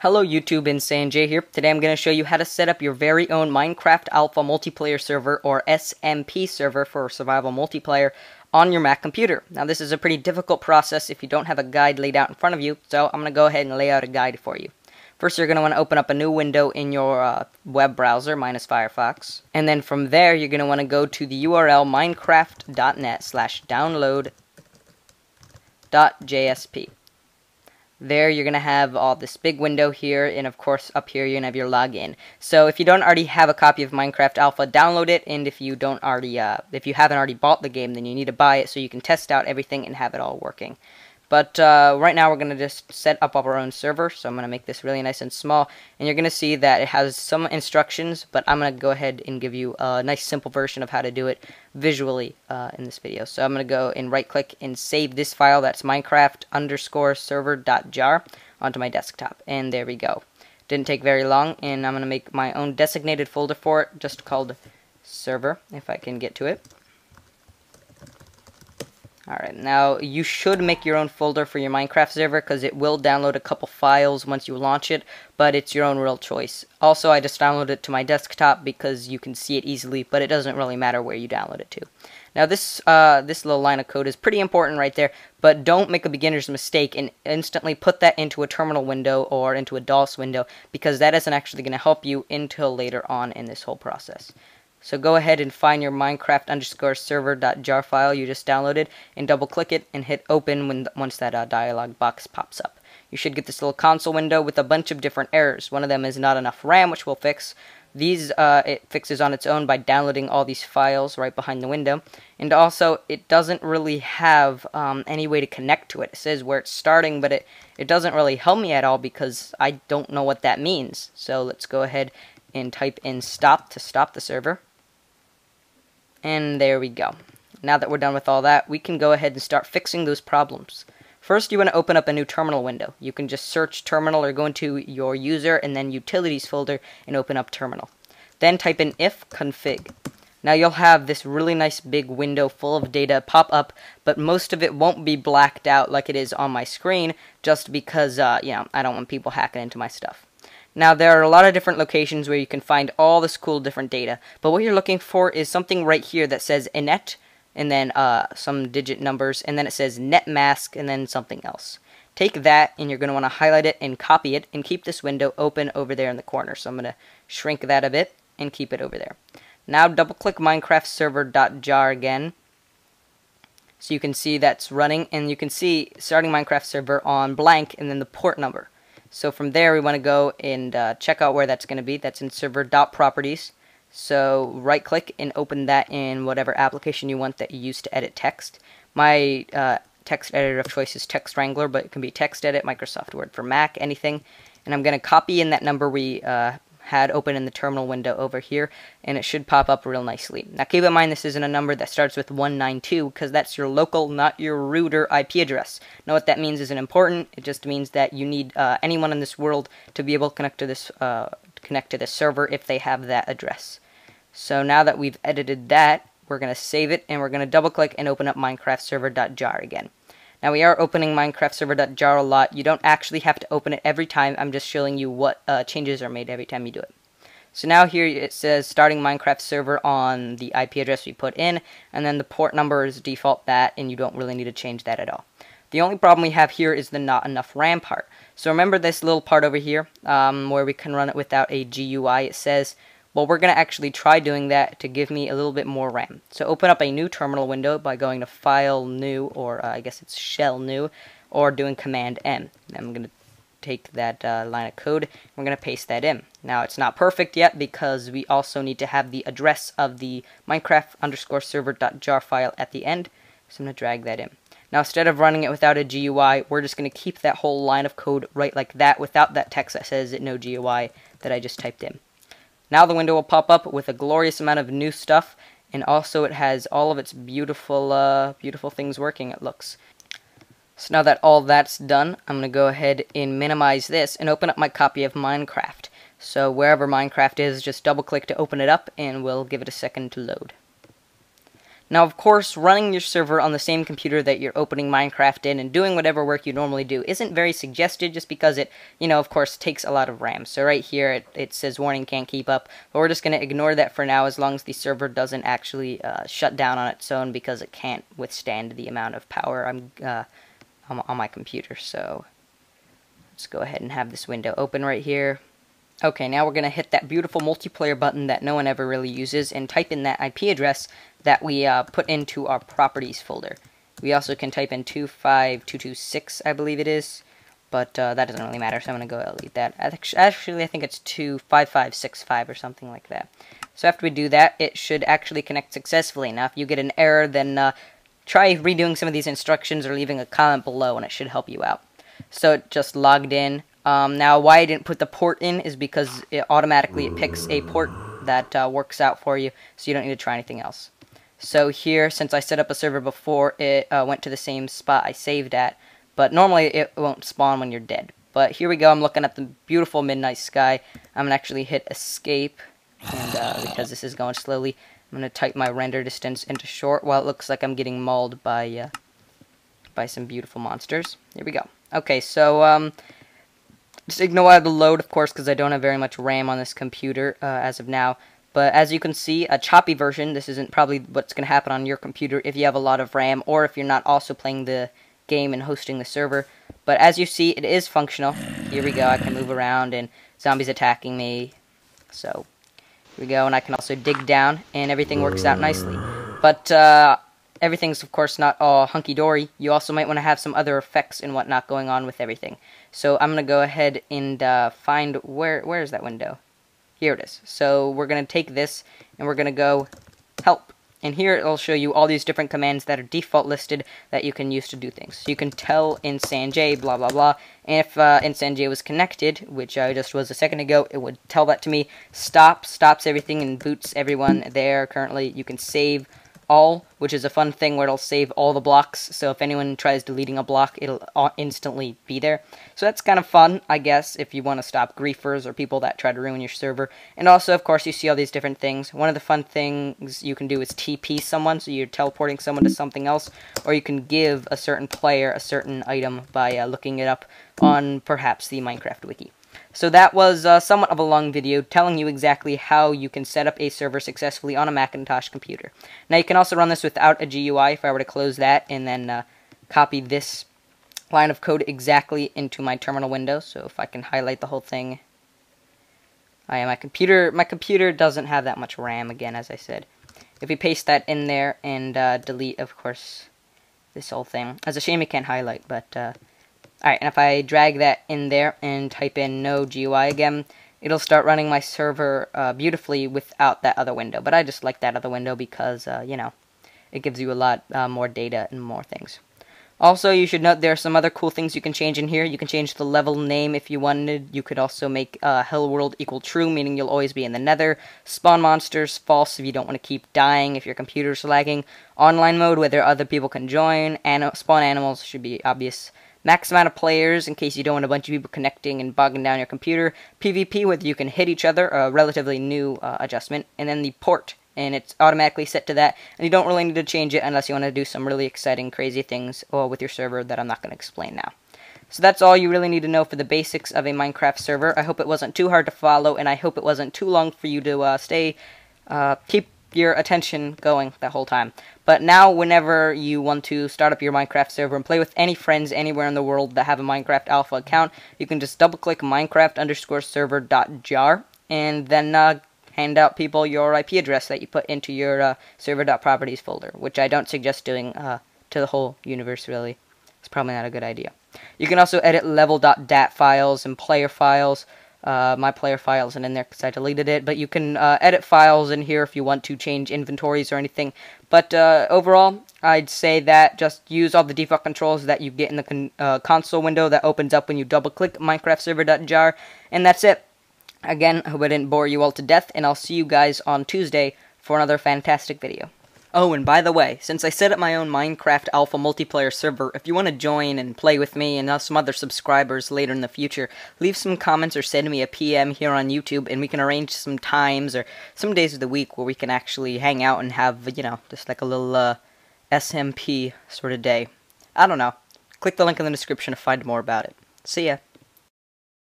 Hello YouTube, insanj here. Today I'm going to show you how to set up your very own Minecraft Alpha Multiplayer Server, or SMP server for survival multiplayer, on your Mac computer. Now this is a pretty difficult process if you don't have a guide laid out in front of you, so I'm going to go ahead and lay out a guide for you. First, you're going to want to open up a new window in your web browser, minus Firefox. And then from there, you're going to want to go to the URL minecraft.net/download.jsp. There you're going to have all this big window here, and of course up here you're going to have your login. So if you don't already have a copy of Minecraft Alpha, download it, and if you haven't already bought the game, then you need to buy it so you can test out everything and have it all working. But right now we're going to just set up our own server, so I'm going to make this really nice and small, and you're going to see that it has some instructions, but I'm going to go ahead and give you a nice simple version of how to do it visually in this video. So I'm going to go and right click and save this file, that's Minecraft_server.jar, onto my desktop, and there we go. Didn't take very long, and I'm going to make my own designated folder for it, just called server, if I can get to it. Alright, now you should make your own folder for your Minecraft server because it will download a couple files once you launch it, but it's your own real choice. Also, I just downloaded it to my desktop because you can see it easily, but it doesn't really matter where you download it to. Now this little line of code is pretty important right there, but don't make a beginner's mistake and instantly put that into a terminal window or into a DOS window, because that isn't actually going to help you until later on in this whole process. So go ahead and find your Minecraft_server.jar file you just downloaded and double click it and hit open once that dialog box pops up. You should get this little console window with a bunch of different errors. One of them is not enough RAM, which we'll fix. These it fixes on its own by downloading all these files right behind the window. And also, it doesn't really have any way to connect to it. It says where it's starting, but it doesn't really help me at all because I don't know what that means. So let's go ahead and type in stop to stop the server. And there we go. Now that we're done with all that, we can go ahead and start fixing those problems. First, you want to open up a new terminal window. You can just search terminal or go into your user and then utilities folder and open up terminal. Then type in ifconfig. Now you'll have this really nice big window full of data pop up, but most of it won't be blacked out like it is on my screen, just because I don't want people hacking into my stuff. Now, there are a lot of different locations where you can find all this cool different data, but what you're looking for is something right here that says inet, and then some digit numbers, and then it says netmask, and then something else. Take that, and you're going to want to highlight it and copy it, and keep this window open over there in the corner. So I'm going to shrink that a bit, and keep it over there. Now, double-click Minecraft_server.jar again, so you can see that's running, and you can see starting Minecraft server on blank, and then the port number. So from there, we want to go and check out where that's going to be. That's in server.properties. So right-click and open that in whatever application you want that you use to edit text. My text editor of choice is Text Wrangler, but it can be TextEdit, Microsoft Word for Mac, anything. And I'm going to copy in that number we had open in the terminal window over here, and it should pop up real nicely. Now keep in mind this isn't a number that starts with 192, because that's your local, not your router IP address. Now what that means isn't important. It just means that you need anyone in this world to be able to connect to this server if they have that address. So now that we've edited that, we're going to save it, and we're going to double click and open up Minecraft_server.jar again. Now we are opening Minecraft_server.jar a lot. You don't actually have to open it every time. I'm just showing you what changes are made every time you do it. So now here it says starting Minecraft server on the IP address we put in, and then the port number is default that, and you don't really need to change that at all. The only problem we have here is the not enough RAM part. So remember this little part over here where we can run it without a GUI. It says, well, we're going to actually try doing that to give me a little bit more RAM. So open up a new terminal window by going to File, New, or I guess it's Shell New, or doing Command M. I'm going to take that line of code, and we're going to paste that in. Now, it's not perfect yet because we also need to have the address of the Minecraft_server.jar file at the end, so I'm going to drag that in. Now, instead of running it without a GUI, we're just going to keep that whole line of code right like that without that text that says no GUI that I just typed in. Now the window will pop up with a glorious amount of new stuff, and also it has all of its beautiful things working, it looks. So now that all that's done, I'm going to go ahead and minimize this and open up my copy of Minecraft. So wherever Minecraft is, just double click to open it up, and we'll give it a second to load. Now, of course, running your server on the same computer that you're opening Minecraft in and doing whatever work you normally do isn't very suggested just because it, of course, takes a lot of RAM. So right here, it says warning, can't keep up. But we're just going to ignore that for now as long as the server doesn't actually shut down on its own because it can't withstand the amount of power on my computer. So let's go ahead and have this window open right here. Okay, now we're going to hit that beautiful multiplayer button that no one ever really uses and type in that IP address that we put into our properties folder. We also can type in 25226, I believe it is, but that doesn't really matter, so I'm going to go ahead and delete that. Actually, I think it's 25565 or something like that. So after we do that, it should actually connect successfully. Now, if you get an error, then try redoing some of these instructions or leaving a comment below, and it should help you out. So it just logged in. Now, why I didn't put the port in is because it picks a port that works out for you, so you don't need to try anything else. So here, since I set up a server before, it went to the same spot I saved at, but normally it won't spawn when you're dead. But here we go, I'm looking at the beautiful midnight sky. I'm going to actually hit escape, and because this is going slowly, I'm going to type my render distance into short while it looks like I'm getting mauled by some beautiful monsters. Here we go. Okay, so just ignore the load, of course, because I don't have very much RAM on this computer as of now. But as you can see, a choppy version, this isn't probably what's going to happen on your computer if you have a lot of RAM, or if you're not also playing the game and hosting the server. But as you see, it is functional. Here we go, I can move around, and zombies attacking me. So, here we go, and I can also dig down, and everything works out nicely. But everything's, of course, not all hunky-dory. You also might want to have some other effects and whatnot going on with everything. So I'm going to go ahead and find, where is that window? Here it is. So we're going to take this, and we're going to go help. And here it'll show you all these different commands that are default listed that you can use to do things. So you can tell insanj, blah, blah, blah. And if insanj was connected, which I just was a second ago, it would tell that to me. Stops everything and boots everyone there currently. You can save all, which is a fun thing where it'll save all the blocks, so if anyone tries deleting a block, it'll instantly be there. So that's kind of fun, I guess, if you want to stop griefers or people that try to ruin your server. And also, of course, you see all these different things. One of the fun things you can do is TP someone, so you're teleporting someone to something else, or you can give a certain player a certain item by looking it up on perhaps the Minecraft wiki. So that was somewhat of a long video telling you exactly how you can set up a server successfully on a Macintosh computer. Now you can also run this without a GUI if I were to close that and then copy this line of code exactly into my terminal window. So if I can highlight the whole thing. My computer doesn't have that much RAM again, as I said. If we paste that in there and delete, of course, this whole thing. It's a shame it can't highlight, but alright, and if I drag that in there and type in no GUI again, it'll start running my server beautifully without that other window. But I just like that other window because, it gives you a lot more data and more things. Also, you should note there are some other cool things you can change in here. You can change the level name if you wanted. You could also make Hell World equal true, meaning you'll always be in the nether. Spawn monsters false if you don't want to keep dying if your computer's lagging. Online mode, whether other people can join. Spawn animals should be obvious. Max amount of players, in case you don't want a bunch of people connecting and bogging down your computer. PvP, whether you can hit each other, a relatively new adjustment. And then the port, and it's automatically set to that. And you don't really need to change it unless you want to do some really exciting, crazy things with your server that I'm not going to explain now. So that's all you really need to know for the basics of a Minecraft server. I hope it wasn't too hard to follow, and I hope it wasn't too long for you to keep your attention going that whole time. But now, whenever you want to start up your Minecraft server and play with any friends anywhere in the world that have a Minecraft alpha account, you can just double-click minecraft_server.jar and then hand out people your IP address that you put into your server.properties folder, which I don't suggest doing to the whole universe, really. It's probably not a good idea. You can also edit level.dat files and player files. My player file isn't in there because I deleted it, but you can edit files in here if you want to change inventories or anything. But overall, I'd say that just use all the default controls that you get in the console window that opens up when you double-click minecraftserver.jar, and that's it. Again, I hope I didn't bore you all to death, and I'll see you guys on Tuesday for another fantastic video. Oh, and by the way, since I set up my own Minecraft Alpha multiplayer server, if you want to join and play with me and some other subscribers later in the future, leave some comments or send me a PM here on YouTube, and we can arrange some times or some days of the week where we can actually hang out and have, just like a little SMP sort of day. I don't know. Click the link in the description to find more about it. See ya.